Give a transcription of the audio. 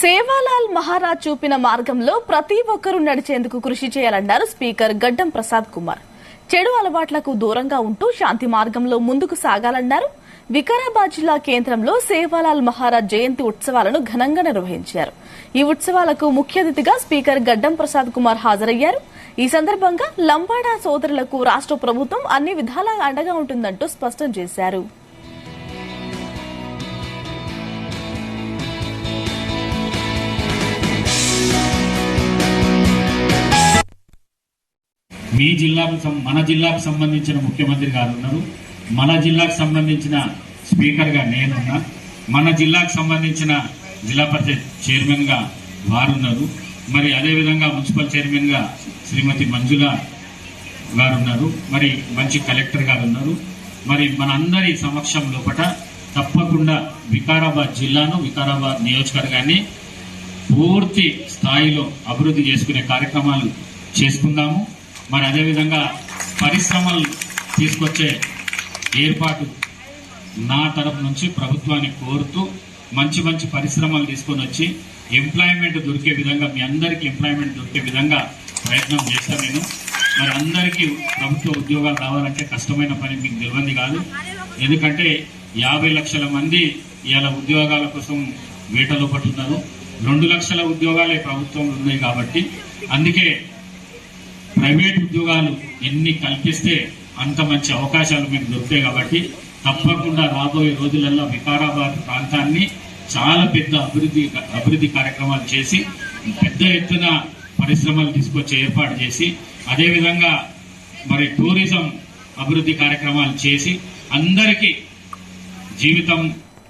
సేవాలాల్ మహారాజ్ చూపిన మార్గంలో ప్రతి ఒక్కరూ నడిచేందుకు కృషి చేయాలన్నారు స్పీకర్ గడ్డం ప్రసాద్ కుమార్. చెడు అలవాట్లకు దూరంగా ఉంటూ శాంతి మార్గంలో ముందుకు సాగాలన్నారు. వికారాబాద్ జిల్లా కేంద్రంలో సేవాలాల్ మహారాజ్ జయంతి ఉత్సవాలను ఘనంగా నిర్వహించారు. ఈ ఉత్సవాలకు ముఖ్య అతిథిగా స్పీకర్ గడ్డం ప్రసాద్ కుమార్ హాజరయ్యారు. ఈ సందర్భంగా లంబాడా సోదరులకు రాష్ట్ర ప్రభుత్వం అన్ని విధాలా అండగా ఉంటుందంటూ స్పష్టం చేశారు. మీ జిల్లాకు మన జిల్లాకు సంబంధించిన ముఖ్యమంత్రి గారు ఉన్నారు, మన జిల్లాకు సంబంధించిన స్పీకర్గా నేనున్నా, మన జిల్లాకు సంబంధించిన జిల్లా పరిషత్ చైర్మన్గా వారున్నారు, మరి అదేవిధంగా మున్సిపల్ చైర్మన్గా శ్రీమతి మంజుల గారు ఉన్నారు, మరి మంచి కలెక్టర్ గారు ఉన్నారు. మరి మనందరి సమక్షం లోపల తప్పకుండా వికారాబాద్ జిల్లాను, వికారాబాద్ నియోజకవర్గాన్ని పూర్తి స్థాయిలో అభివృద్ధి చేసుకునే కార్యక్రమాలు చేసుకుందాము. మరి అదేవిధంగా పరిశ్రమలు తీసుకొచ్చే ఏర్పాటు నా తరపు నుంచి ప్రభుత్వానికి కోరుతూ మంచి మంచి పరిశ్రమలు తీసుకొని వచ్చి ఎంప్లాయ్మెంట్ దొరికే విధంగా, మీ అందరికీ ఎంప్లాయ్మెంట్ దొరికే విధంగా ప్రయత్నం చేస్తాను నేను. మరి అందరికీ ప్రభుత్వ ఉద్యోగాలు రావాలంటే కష్టమైన పని మీకు తెలియంది కాదు. ఎందుకంటే 50 లక్షల మంది ఇవాళ ఉద్యోగాల కోసం వేటలో పట్టున్నారు. 2 లక్షల ఉద్యోగాలే ప్రభుత్వంలో ఉన్నాయి కాబట్టి, అందుకే ప్రైవేట్ ఉద్యోగాలు ఎన్ని కల్పిస్తే అంత మంచి అవకాశాలు మీకు దొరుకుతాయి. కాబట్టి తప్పకుండా రాబోయే రోజులలో వికారాబాద్ ప్రాంతాన్ని చాలా పెద్ద అభివృద్ధి కార్యక్రమాలు చేసి పెద్ద ఎత్తున పరిశ్రమలు తీసుకొచ్చే ఏర్పాటు చేసి, అదేవిధంగా మరి టూరిజం అభివృద్ధి కార్యక్రమాలు చేసి అందరికీ జీవితం